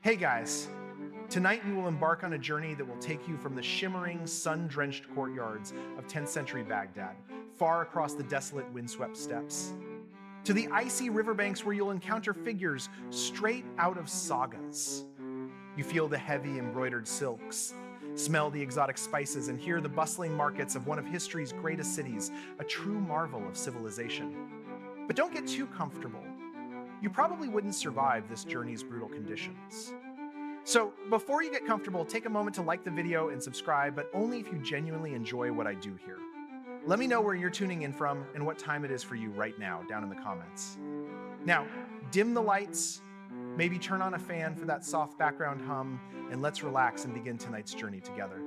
Hey guys, tonight we will embark on a journey that will take you from the shimmering, sun-drenched courtyards of 10th century Baghdad, far across the desolate, windswept steppes, to the icy riverbanks where you'll encounter figures straight out of sagas. You feel the heavy embroidered silks, smell the exotic spices, and hear the bustling markets of one of history's greatest cities, a true marvel of civilization. But don't get too comfortable. You probably wouldn't survive this journey's brutal conditions. So before you get comfortable, take a moment to like the video and subscribe, but only if you genuinely enjoy what I do here. Let me know where you're tuning in from and what time it is for you right now down in the comments. Now, dim the lights, maybe turn on a fan for that soft background hum, and let's relax and begin tonight's journey together.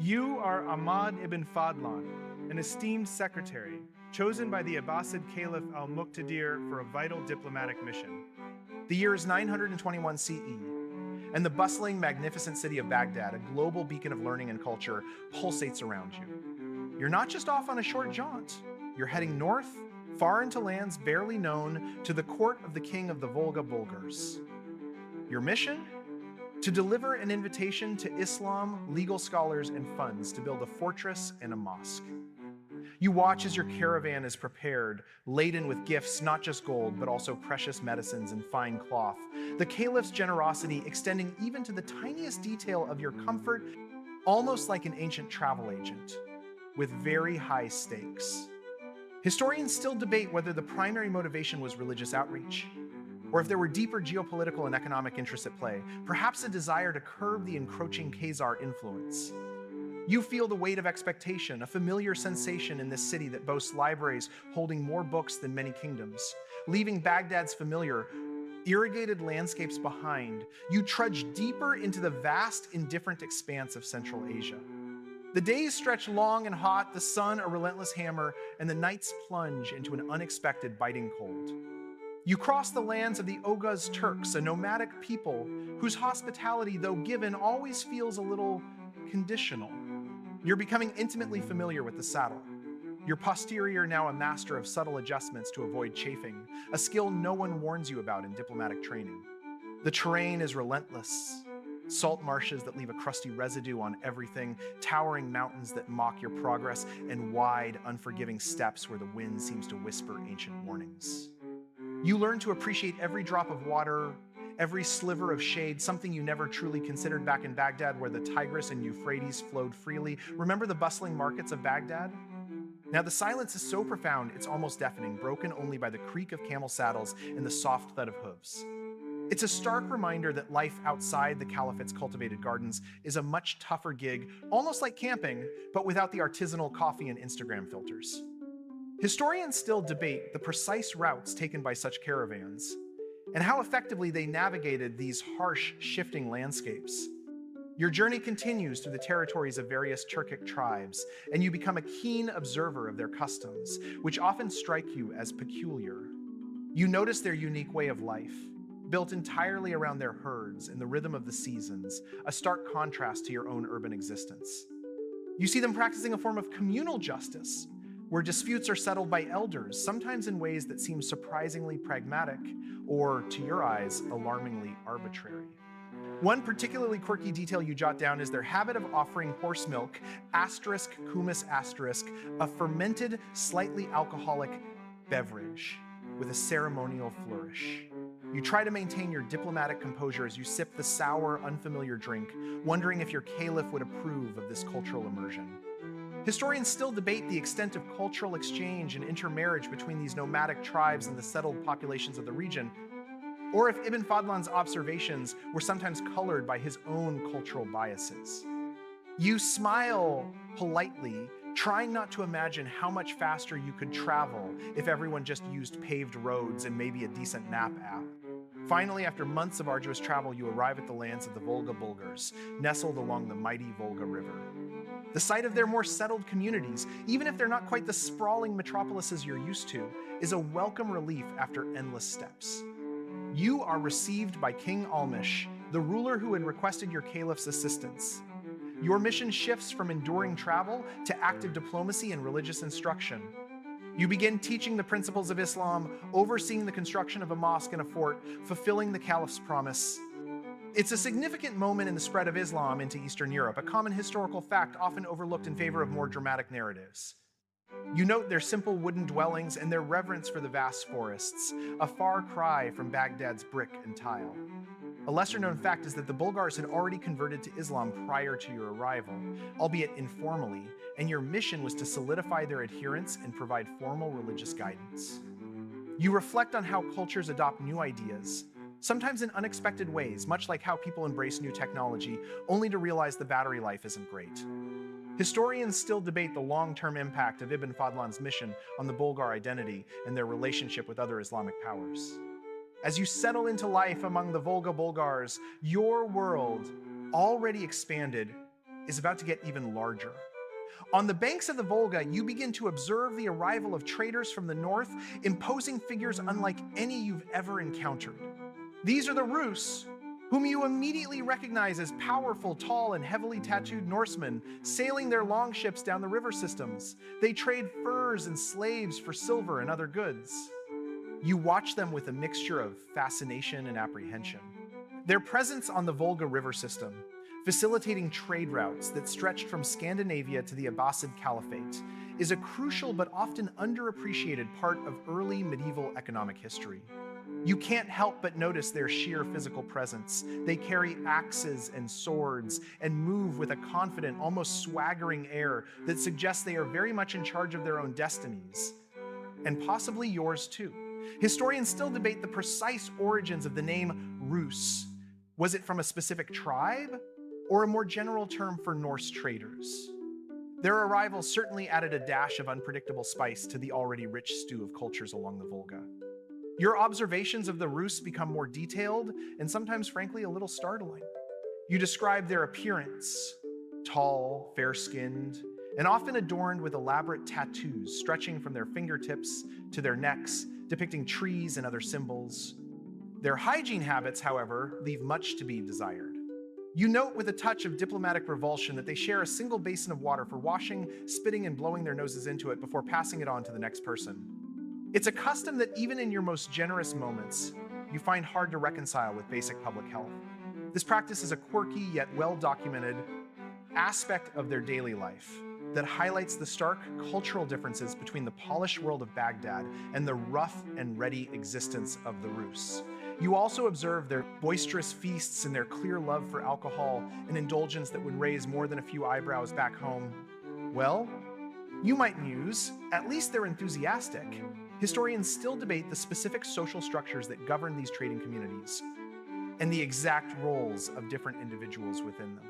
You are Ahmad ibn Fadlan, an esteemed secretary, chosen by the Abbasid Caliph al-Muqtadir for a vital diplomatic mission. The year is 921 CE, and the bustling, magnificent city of Baghdad, a global beacon of learning and culture, pulsates around you. You're not just off on a short jaunt. You're heading north, far into lands barely known, to the court of the king of the Volga Bulghars. Your mission? To deliver an invitation to Islam, legal scholars, and funds to build a fortress and a mosque. You watch as your caravan is prepared, laden with gifts, not just gold, but also precious medicines and fine cloth. The caliph's generosity extending even to the tiniest detail of your comfort, almost like an ancient travel agent, with very high stakes. Historians still debate whether the primary motivation was religious outreach, or if there were deeper geopolitical and economic interests at play, perhaps a desire to curb the encroaching Khazar influence. You feel the weight of expectation, a familiar sensation in this city that boasts libraries holding more books than many kingdoms. Leaving Baghdad's familiar, irrigated landscapes behind, you trudge deeper into the vast, indifferent expanse of Central Asia. The days stretch long and hot, the sun a relentless hammer, and the nights plunge into an unexpected biting cold. You cross the lands of the Oghuz Turks, a nomadic people whose hospitality, though given, always feels a little conditional. You're becoming intimately familiar with the saddle. Your posterior now a master of subtle adjustments to avoid chafing, a skill no one warns you about in diplomatic training. The terrain is relentless. Salt marshes that leave a crusty residue on everything, towering mountains that mock your progress, and wide, unforgiving steppes where the wind seems to whisper ancient warnings. You learn to appreciate every drop of water, every sliver of shade, something you never truly considered back in Baghdad where the Tigris and Euphrates flowed freely. Remember the bustling markets of Baghdad? Now the silence is so profound it's almost deafening, broken only by the creak of camel saddles and the soft thud of hooves. It's a stark reminder that life outside the Caliphate's cultivated gardens is a much tougher gig, almost like camping, but without the artisanal coffee and Instagram filters. Historians still debate the precise routes taken by such caravans, and how effectively they navigated these harsh, shifting landscapes. Your journey continues through the territories of various Turkic tribes, and you become a keen observer of their customs, which often strike you as peculiar. You notice their unique way of life, built entirely around their herds and the rhythm of the seasons, a stark contrast to your own urban existence. You see them practicing a form of communal justice, where disputes are settled by elders, sometimes in ways that seem surprisingly pragmatic, or, to your eyes, alarmingly arbitrary. One particularly quirky detail you jot down is their habit of offering horse milk, *kumis*, a fermented, slightly alcoholic beverage with a ceremonial flourish. You try to maintain your diplomatic composure as you sip the sour, unfamiliar drink, wondering if your caliph would approve of this cultural immersion. Historians still debate the extent of cultural exchange and intermarriage between these nomadic tribes and the settled populations of the region, or if Ibn Fadlan's observations were sometimes colored by his own cultural biases. You smile politely, trying not to imagine how much faster you could travel if everyone just used paved roads and maybe a decent map app. Finally, after months of arduous travel, you arrive at the lands of the Volga Bulghars, nestled along the mighty Volga River. The sight of their more settled communities, even if they're not quite the sprawling metropolises you're used to, is a welcome relief after endless steppes. You are received by King Almish, the ruler who had requested your caliph's assistance. Your mission shifts from enduring travel to active diplomacy and religious instruction. You begin teaching the principles of Islam, overseeing the construction of a mosque and a fort, fulfilling the caliph's promise. It's a significant moment in the spread of Islam into Eastern Europe, a common historical fact often overlooked in favor of more dramatic narratives. You note their simple wooden dwellings and their reverence for the vast forests, a far cry from Baghdad's brick and tile. A lesser-known fact is that the Bulghars had already converted to Islam prior to your arrival, albeit informally, and your mission was to solidify their adherence and provide formal religious guidance. You reflect on how cultures adopt new ideas, sometimes in unexpected ways, much like how people embrace new technology, only to realize the battery life isn't great. Historians still debate the long-term impact of Ibn Fadlan's mission on the Bulgar identity and their relationship with other Islamic powers. As you settle into life among the Volga Bulghars, your world, already expanded, is about to get even larger. On the banks of the Volga, you begin to observe the arrival of traders from the north, imposing figures unlike any you've ever encountered. These are the Rus, whom you immediately recognize as powerful, tall, and heavily tattooed Norsemen, sailing their longships down the river systems. They trade furs and slaves for silver and other goods. You watch them with a mixture of fascination and apprehension. Their presence on the Volga river system, facilitating trade routes that stretched from Scandinavia to the Abbasid Caliphate, is a crucial but often underappreciated part of early medieval economic history. You can't help but notice their sheer physical presence. They carry axes and swords and move with a confident, almost swaggering air that suggests they are very much in charge of their own destinies, and possibly yours too. Historians still debate the precise origins of the name Rus. Was it from a specific tribe, or a more general term for Norse traders? Their arrival certainly added a dash of unpredictable spice to the already rich stew of cultures along the Volga. Your observations of the Rus become more detailed and sometimes, frankly, a little startling. You describe their appearance: tall, fair-skinned, and often adorned with elaborate tattoos stretching from their fingertips to their necks, depicting trees and other symbols. Their hygiene habits, however, leave much to be desired. You note with a touch of diplomatic revulsion that they share a single basin of water for washing, spitting, and blowing their noses into it before passing it on to the next person. It's a custom that even in your most generous moments, you find hard to reconcile with basic public health. This practice is a quirky yet well-documented aspect of their daily life that highlights the stark cultural differences between the polished world of Baghdad and the rough and ready existence of the Rus. You also observe their boisterous feasts and their clear love for alcohol, an indulgence that would raise more than a few eyebrows back home. Well, you might muse, at least they're enthusiastic. Historians still debate the specific social structures that govern these trading communities and the exact roles of different individuals within them.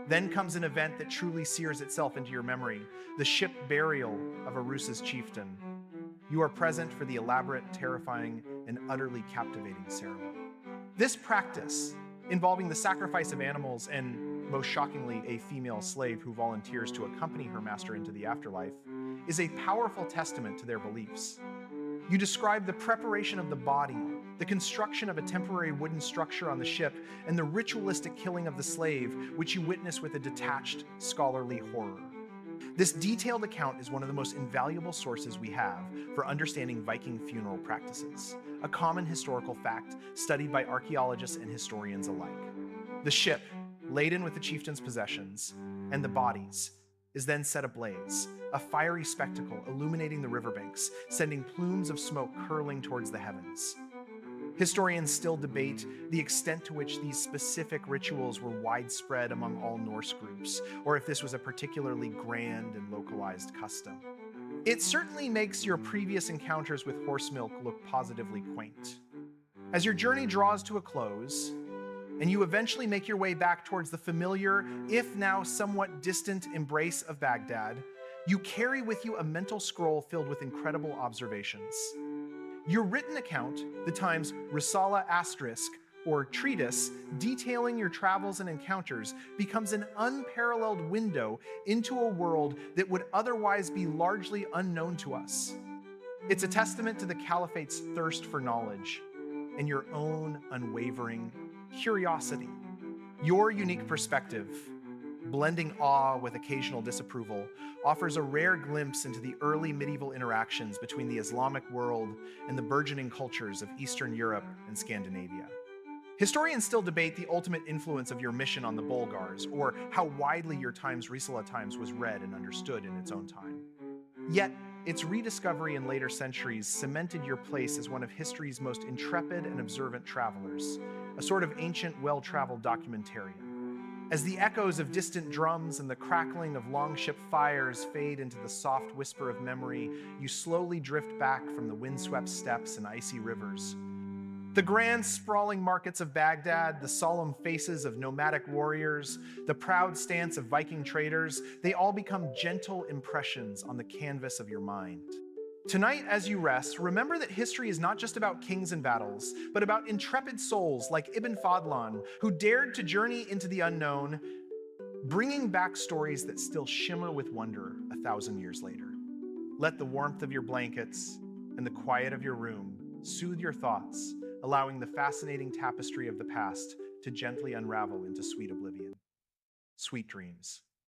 Then comes an event that truly sears itself into your memory: the ship burial of a Rus's chieftain. You are present for the elaborate, terrifying, and utterly captivating ceremony. This practice, involving the sacrifice of animals and, most shockingly, a female slave who volunteers to accompany her master into the afterlife, is a powerful testament to their beliefs. You describe the preparation of the body, the construction of a temporary wooden structure on the ship, and the ritualistic killing of the slave, which you witness with a detached, scholarly horror. This detailed account is one of the most invaluable sources we have for understanding Viking funeral practices, a common historical fact studied by archaeologists and historians alike. The ship, laden with the chieftain's possessions, and the bodies, is then set ablaze, a fiery spectacle illuminating the riverbanks, sending plumes of smoke curling towards the heavens. Historians still debate the extent to which these specific rituals were widespread among all Norse groups, or if this was a particularly grand and localized custom. It certainly makes your previous encounters with horse milk look positively quaint. As your journey draws to a close, and you eventually make your way back towards the familiar, if now somewhat distant, embrace of Baghdad, you carry with you a mental scroll filled with incredible observations. Your written account, the Times Risala Asterisk, or treatise, detailing your travels and encounters, becomes an unparalleled window into a world that would otherwise be largely unknown to us. It's a testament to the Caliphate's thirst for knowledge and your own unwavering curiosity. Your unique perspective, blending awe with occasional disapproval, offers a rare glimpse into the early medieval interactions between the Islamic world and the burgeoning cultures of Eastern Europe and Scandinavia. Historians still debate the ultimate influence of your mission on the Bulghars, or how widely your time's Risala Times was read and understood in its own time. Yet, its rediscovery in later centuries cemented your place as one of history's most intrepid and observant travelers, a sort of ancient, well-traveled documentarian. As the echoes of distant drums and the crackling of longship fires fade into the soft whisper of memory, you slowly drift back from the windswept steppes and icy rivers. The grand, sprawling markets of Baghdad, the solemn faces of nomadic warriors, the proud stance of Viking traders, they all become gentle impressions on the canvas of your mind. Tonight, as you rest, remember that history is not just about kings and battles, but about intrepid souls like Ibn Fadlan, who dared to journey into the unknown, bringing back stories that still shimmer with wonder 1,000 years later. Let the warmth of your blankets and the quiet of your room soothe your thoughts, allowing the fascinating tapestry of the past to gently unravel into sweet oblivion. Sweet dreams.